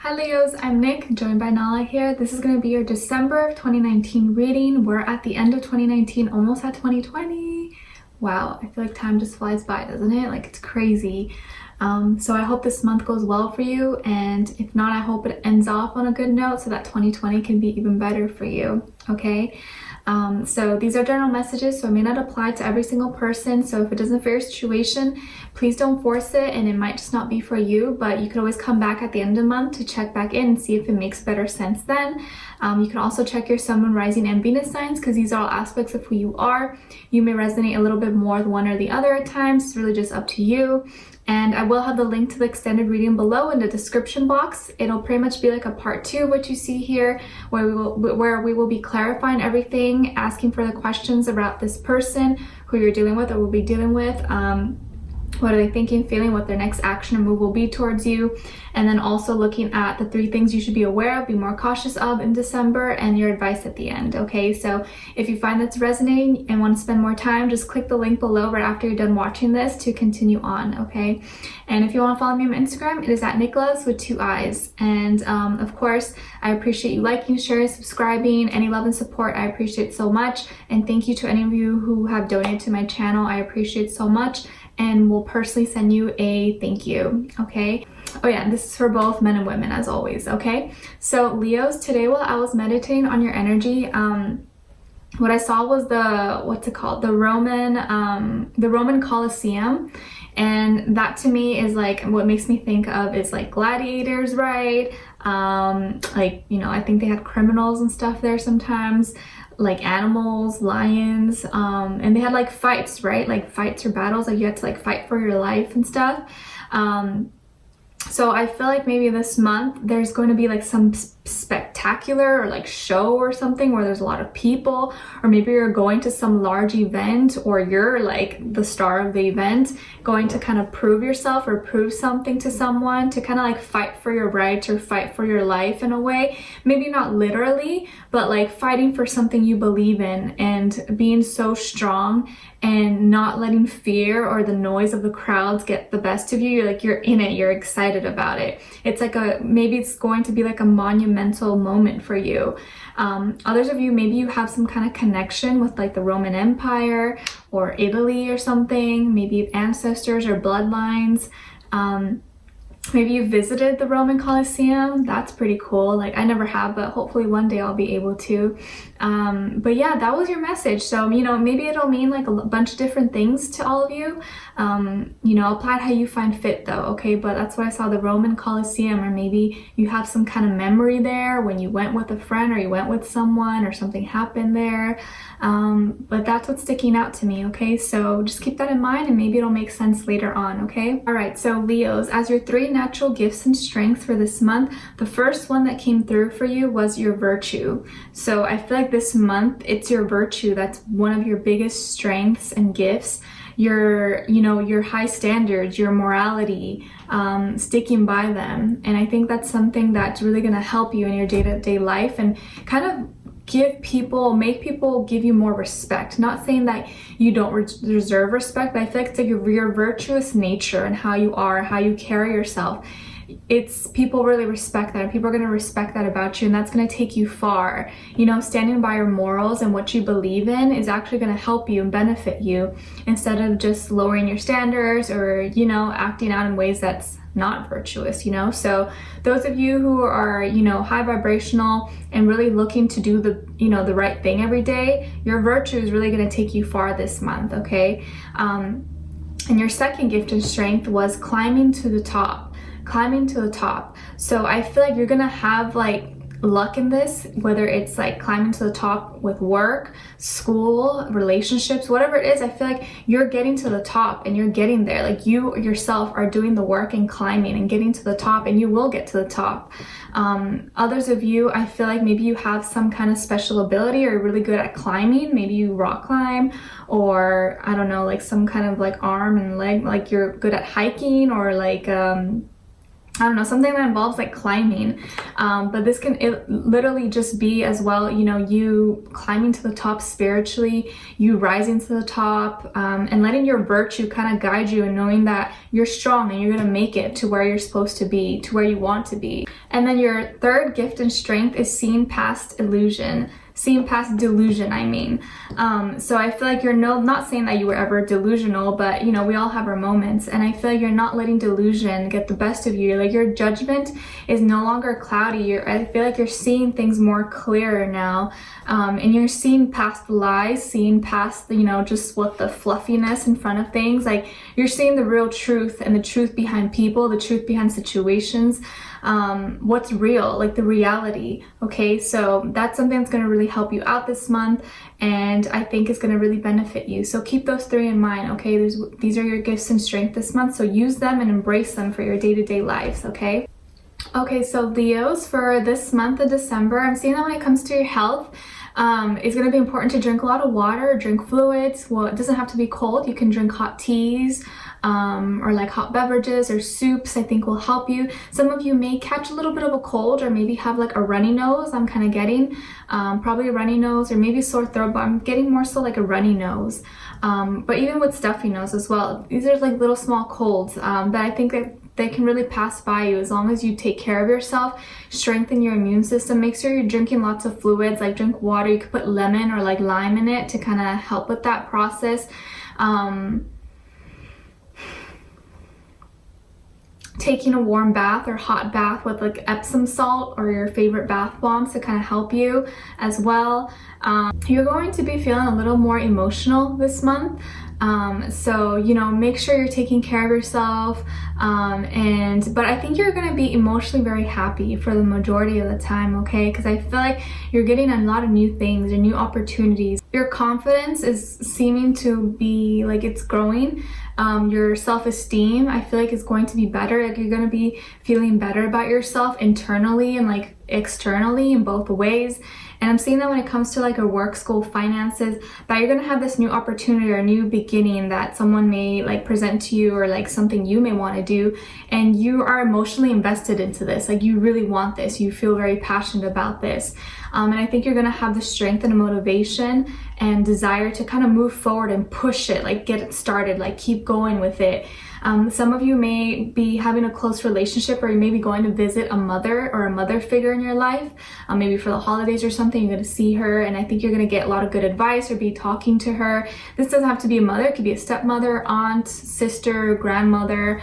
Hi Leos, I'm Nick, joined by Nala here. This is going to be your December of 2019 reading. We're at the end of 2019, almost at 2020. Wow, I feel like time just flies by, doesn't it? Like, it's crazy. So I hope this month goes well for you, and if not, I hope it ends off on a good note so that 2020 can be even better for you, okay? So these are general messages, so it may not apply to every single person. So if it doesn't fit your situation, please don't force it, and it might just not be for you, but you can always come back at the end of the month to check back in and see if it makes better sense then. You can also check your sun, moon, rising, and Venus signs, because these are all aspects of who you are. You may resonate a little bit more with one or the other at times. It's really just up to you. And I will have the link to the extended reading below in the description box. It'll pretty much be like a part 2 of what you see here, where we will be clarifying everything, asking for the questions about this person who you're dealing with or will be dealing with. What are they thinking, feeling, what their next action or move will be towards you. And then also looking at the 3 things you should be aware of, be more cautious of in December, and your advice at the end, okay? So if you find that's resonating and want to spend more time, just click the link below right after you're done watching this to continue on, okay? And if you want to follow me on Instagram, it is at NicLoves with 2 eyes. And of course, I appreciate you liking, sharing, subscribing. Any love and support, I appreciate so much. And thank you to any of you who have donated to my channel. I appreciate so much, and will personally send you a thank you, okay? Oh yeah, this is for both men and women, as always, okay? So Leos, today while I was meditating on your energy, what I saw was the Roman Colosseum. And that to me is like, what makes me think of is like gladiators, right? Like, you know, I think they had criminals and stuff there sometimes, like animals, lions, and they had like fights, right? Like fights or battles, like you had to like fight for your life and stuff. So I feel like maybe this month there's going to be like some spectacular or like show or something where there's a lot of people, or maybe you're going to some large event, or you're like the star of the event, going to kind of prove yourself or prove something to someone, to kind of like fight for your rights or fight for your life in a way. Maybe not literally, but like fighting for something you believe in, and being so strong and not letting fear or the noise of the crowds get the best of you. You're like, you're in it, you're excited about it. It's like maybe it's going to be like a monumental moment for you. Others of you, maybe you have some kind of connection with like the Roman Empire or Italy or something, maybe ancestors or bloodlines. Maybe you visited the Roman Colosseum. That's pretty cool. Like, I never have, but hopefully one day I'll be able to. But yeah, that was your message. So, you know, maybe it'll mean like a bunch of different things to all of you. You know, apply it how you find fit though, okay? But that's why I saw the Roman Colosseum, or maybe you have some kind of memory there when you went with a friend, or you went with someone, or something happened there. But that's what's sticking out to me, okay? So just keep that in mind, and maybe it'll make sense later on, okay? All right, so Leos, as your 3 natural gifts and strengths for this month, the first one that came through for you was your virtue. So I feel like this month it's your virtue that's one of your biggest strengths and gifts. Your, you know, your high standards, your morality, sticking by them. And I think that's something that's really going to help you in your day-to-day life, and kind of make people give you more respect. Not saying that you don't deserve respect, but I feel like it's like your virtuous nature and how you are, how you carry yourself. People really respect that, and people are going to respect that about you, and that's going to take you far. You know, standing by your morals and what you believe in is actually going to help you and benefit you, instead of just lowering your standards or, you know, acting out in ways that's not virtuous, you know. So those of you who are, you know, high vibrational and really looking to do the, you know, the right thing every day, your virtue is really going to take you far this month, okay? And your second gift and strength was climbing to the top. So I feel like you're gonna have like luck in this, whether it's like climbing to the top with work, school, relationships, whatever it is. I feel like you're getting to the top, and you're getting there. Like, you yourself are doing the work and climbing and getting to the top, and you will get to the top. Others of you, I feel like maybe you have some kind of special ability, or you're really good at climbing. Maybe you rock climb, or I don't know, like some kind of like arm and leg, like you're good at hiking, or like I don't know, something that involves like climbing, but this can literally just be as well, you know, you climbing to the top spiritually, you rising to the top, and letting your virtue kind of guide you, and knowing that you're strong and you're gonna make it to where you're supposed to be, to where you want to be. And then your third gift and strength is seeing past illusion. Seeing past delusion, I mean. So I feel like you're not saying that you were ever delusional, but you know, we all have our moments, and I feel like you're not letting delusion get the best of you. Like your judgment is no longer cloudy. I feel like you're seeing things more clearer now, and you're seeing past the lies, seeing past, you know, just what the fluffiness in front of things. Like you're seeing the real truth, and the truth behind people, the truth behind situations, what's real, like the reality. Okay, so that's something that's going to really help you out this month, and I think it's going to really benefit you. So keep those three in mind. Okay, these are your gifts and strength this month, so use them and embrace them for your day-to-day lives. Okay, so Leos, for this month of December, I'm seeing that when it comes to your health, it's going to be important to drink a lot of water, drink fluids. Well, it doesn't have to be cold. You can drink hot teas, or like hot beverages or soups. I think will help you. Some of you may catch a little bit of a cold, or maybe have like a runny nose. I'm kind of getting probably a runny nose, or maybe sore throat, but I'm getting more so like a runny nose. But even with stuffy nose as well, these are like little small colds that I think that they can really pass by you as long as you take care of yourself, strengthen your immune system. Make sure you're drinking lots of fluids, like drink water. You could put lemon or like lime in it to kind of help with that process. Taking a warm bath or hot bath with like Epsom salt or your favorite bath bombs to kind of help you as well. You're going to be feeling a little more emotional this month. So, you know, make sure you're taking care of yourself. But I think you're going to be emotionally very happy for the majority of the time, okay? Because I feel like you're getting a lot of new things and new opportunities. Your confidence is seeming to be like it's growing. Your self-esteem, I feel like, is going to be better. Like you're going to be feeling better about yourself internally and like externally in both ways. And I'm seeing that when it comes to like a work, school, finances, that you're going to have this new opportunity or a new beginning that someone may like present to you, or like something you may want to do, and you are emotionally invested into this. Like you really want this. You feel very passionate about this. And I think you're going to have the strength and motivation and desire to kind of move forward and push it, like get it started, like keep going with it. Some of you may be having a close relationship, or you may be going to visit a mother or a mother figure in your life, maybe for the holidays or something. You're going to see her, and I think you're going to get a lot of good advice or be talking to her. This doesn't have to be a mother. It could be a stepmother, aunt, sister, grandmother,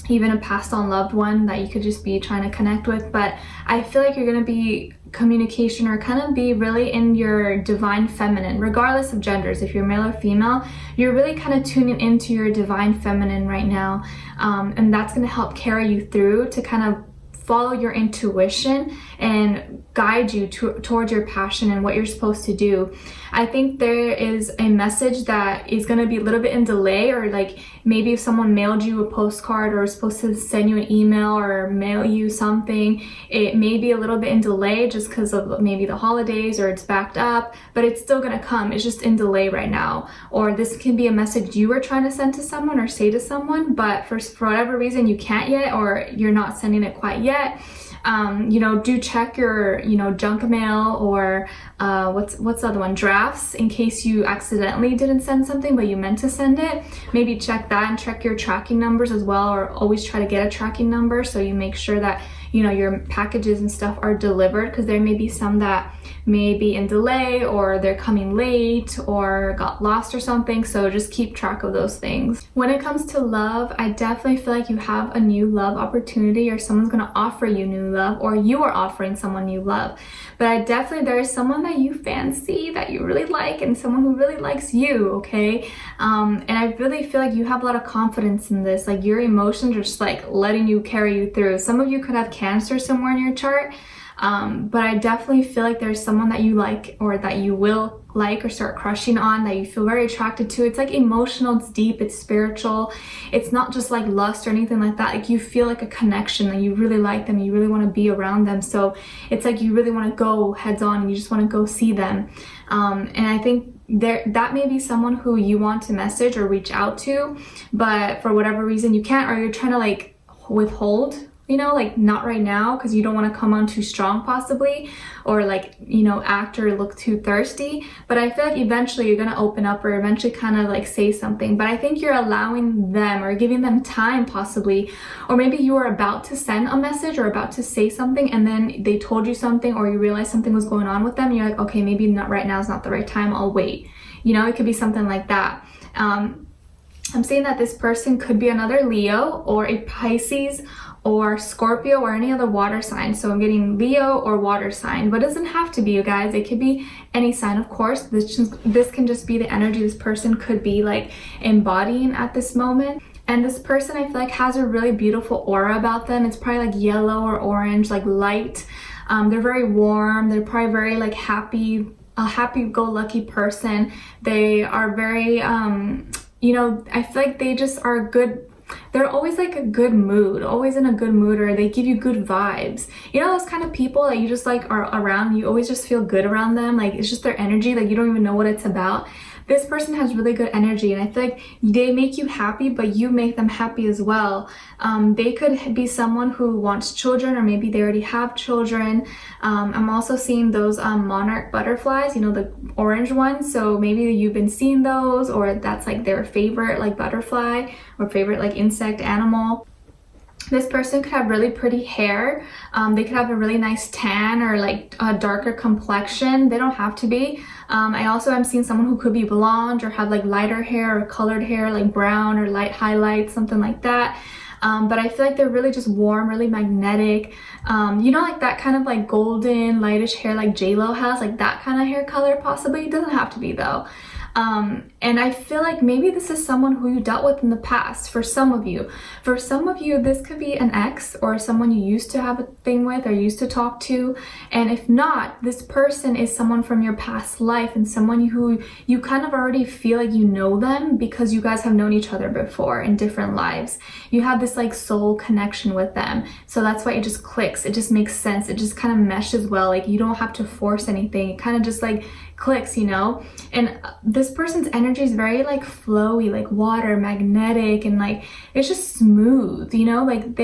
even a passed on loved one that you could just be trying to connect with. But I feel like you're going to be communication, or kind of be really in your divine feminine, regardless of genders. If you're male or female, you're really kind of tuning into your divine feminine right now, and that's going to help carry you through to kind of follow your intuition and guide you towards your passion and what you're supposed to do. I think there is a message that is going to be a little bit in delay, or like maybe if someone mailed you a postcard or is supposed to send you an email or mail you something, it may be a little bit in delay just because of maybe the holidays, or it's backed up, but it's still going to come. It's just in delay right now. Or this can be a message you were trying to send to someone or say to someone, but for whatever reason you can't yet, or you're not sending it quite yet. You know, do check your, you know, junk mail, or what's the other one, drafts, in case you accidentally didn't send something but you meant to send it. Maybe check that, and check your tracking numbers as well, or always try to get a tracking number so you make sure that, you know, your packages and stuff are delivered, because there may be some that may be in delay, or they're coming late, or got lost or something. So just keep track of those things. When it comes to love, I definitely feel like you have a new love opportunity, or someone's going to offer you new love, or you are offering someone new love. But there is someone that you fancy, that you really like, and someone who really likes you, okay? And I really feel like you have a lot of confidence in this. Like your emotions are just like letting you carry you through. Some of you could have Cancer somewhere in your chart. But I definitely feel like there's someone that you like, or that you will like or start crushing on, that you feel very attracted to. It's like emotional, it's deep, it's spiritual. It's not just like lust or anything like that. Like you feel like a connection, that you really like them, you really want to be around them. So it's like you really want to go heads on, and you just want to go see them. And I think that may be someone who you want to message or reach out to, but for whatever reason you can't, or you're trying to like withhold, you know, like not right now because you don't want to come on too strong possibly, or like, you know, act or look too thirsty. But I feel like eventually you're gonna open up or eventually kind of like say something. But I think you're allowing them or giving them time possibly, or maybe you were about to send a message or about to say something and then they told you something, or you realized something was going on with them. You're like, okay, maybe not right now is not the right time, I'll wait. You know, it could be something like that. I'm saying that this person could be another Leo or a Pisces or Scorpio or any other water sign. So I'm getting Leo or water sign, but it doesn't have to be, you guys. It could be any sign, of course. This can just be the energy this person could be like embodying at this moment. And this person, I feel like, has a really beautiful aura about them. It's probably like yellow or orange, like light. They're very warm. They're probably very like happy, a happy-go-lucky person. They are very, you know, I feel like they just are good. They're always like a good mood, always in a good mood, or they give you good vibes. You know, those kind of people that you just like are around, you always just feel good around them. Like it's just their energy, like you don't even know what it's about. This person has really good energy, and I feel like they make you happy, but you make them happy as well. They could be someone who wants children, or maybe they already have children. I'm also seeing those monarch butterflies, you know, the orange ones. So maybe you've been seeing those, or that's like their favorite like butterfly or favorite like insect animal. This person could have really pretty hair. They could have a really nice tan or like a darker complexion. They don't have to be. I also am seeing someone who could be blonde or have like lighter hair or colored hair, like brown or light highlights, something like that. But I feel like they're really just warm, really magnetic. You know, like that kind of like golden, lightish hair like J-Lo has, like that kind of hair color possibly. It doesn't have to be though. And I feel like maybe this is someone who you dealt with in the past for some of you. For some of you, this could be an ex or someone you used to have a thing with or used to talk to. And if not, this person is someone from your past life and someone who you kind of already feel like you know them because you guys have known each other before in different lives. You have this like soul connection with them. So that's why it just clicks. It just makes sense. It just kind of meshes well. Like you don't have to force anything. It kind of just like clicks, you know. And this person's energy is very like flowy, like water, magnetic, and like it's just smooth, you know. Like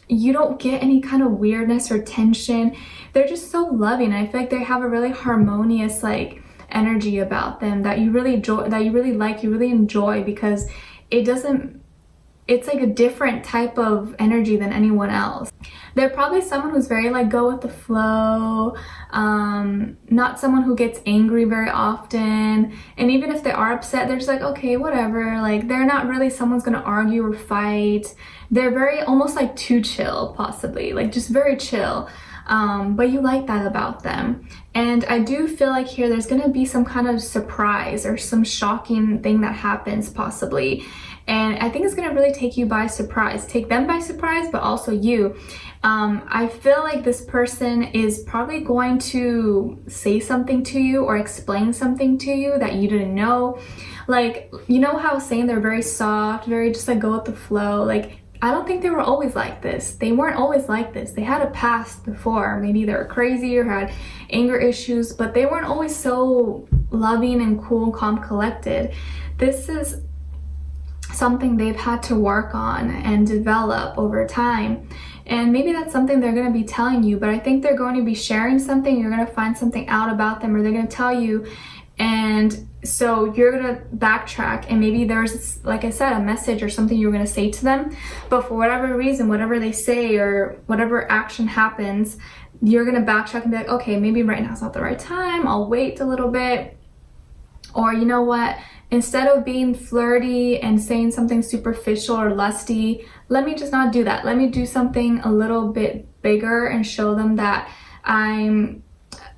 you don't get any kind of weirdness or tension. They're just so loving. I feel like they have a really harmonious like energy about them that you really enjoy, that you really like, you really enjoy, because it's like a different type of energy than anyone else. They're probably someone who's very like go with the flow, not someone who gets angry very often. And even if they are upset, they're just like, okay, whatever. Like they're not really someone's gonna argue or fight. They're very almost like too chill, possibly, like just very chill. But you like that about them. And I do feel like here there's gonna be some kind of surprise or some shocking thing that happens possibly. And I think it's gonna really take you by surprise, take them by surprise, but also you. I feel like this person is probably going to say something to you or explain something to you that you didn't know. Like, you know how I was saying they're very soft, very just like go with the flow. Like, I don't think they were always like this. They weren't always like this. They had a past before. Maybe they were crazy or had anger issues, but they weren't always so loving and cool, calm, collected. This is something they've had to work on and develop over time. And maybe that's something they're going to be telling you, but I think they're going to be sharing something. You're going to find something out about them, or they're going to tell you. And so you're going to backtrack, and maybe there's, like I said, a message or something you're going to say to them. But for whatever reason, whatever they say or whatever action happens, you're going to backtrack and be like, okay, maybe right now is not the right time. I'll wait a little bit. Or you know what? Instead of being flirty and saying something superficial or lusty, let me just not do that. Let me do something a little bit bigger and show them that I'm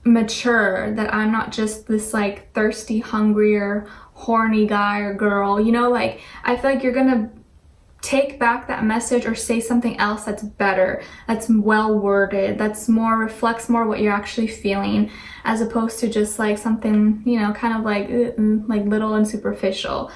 mature, that I'm not just this like thirsty, hungry, or horny guy or girl. You know, like I feel like you're gonna take back that message or say something else that's better, that's well worded, that's more reflects more what you're actually feeling, as opposed to just like something, you know, kind of like little and superficial.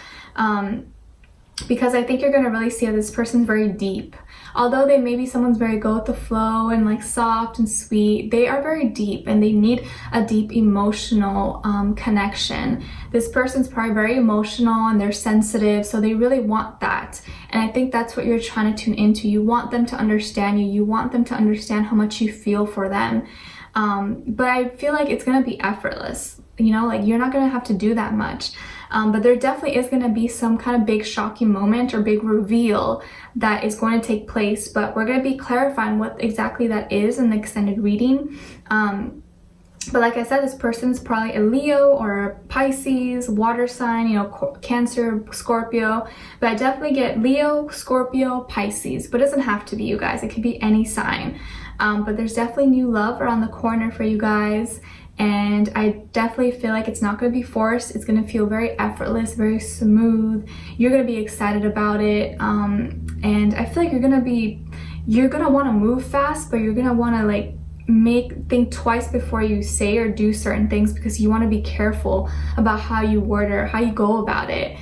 because I think you're going to really see that this person's very deep. Although they may be someone's very go with the flow and like soft and sweet, they are very deep and they need a deep emotional connection. This person's probably very emotional and they're sensitive, so they really want that. And I think that's what you're trying to tune into. You want them to understand you. You want them to understand how much you feel for them. But I feel like it's going to be effortless. You know, like you're not going to have to do that much. But there definitely is going to be some kind of big shocking moment or big reveal that is going to take place, but we're going to be clarifying what exactly that is in the extended reading. But like I said, this person's probably a Leo or a Pisces, water sign, you know, Cancer, Scorpio. But I definitely get Leo, Scorpio, Pisces. But it doesn't have to be, you guys. It could be any sign. But there's definitely new love around the corner for you guys. And I definitely feel like it's not going to be forced. It's going to feel very effortless, very smooth. You're going to be excited about it. And I feel like you're going to want to move fast, but you're going to want to like think twice before you say or do certain things, because you want to be careful about how you word or how you go about it.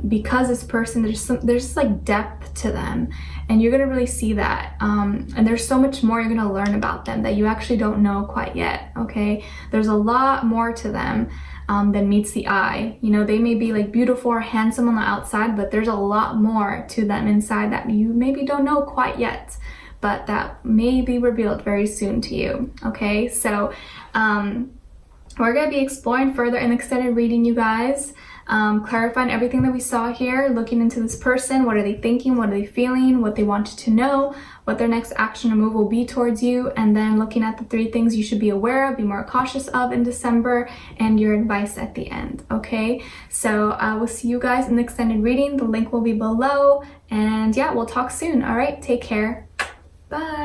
Because this person, there's just like depth to them, and you're gonna really see that. And there's so much more you're gonna learn about them that you actually don't know quite yet. Okay, there's a lot more to them than meets the eye. You know, they may be like beautiful or handsome on the outside, but there's a lot more to them inside that you maybe don't know quite yet, but that may be revealed very soon to you. Okay, so we're gonna be exploring further in extended reading, you guys. Clarifying everything that we saw here, looking into this person. What are they thinking? What are they feeling? What they want you to know, what their next action or move will be towards you, and then looking at the 3 things you should be aware of, be more cautious of in December, and your advice at the end. Okay, so I will see you guys in the extended reading. The link will be below, and yeah, we'll talk soon. All right, take care. Bye.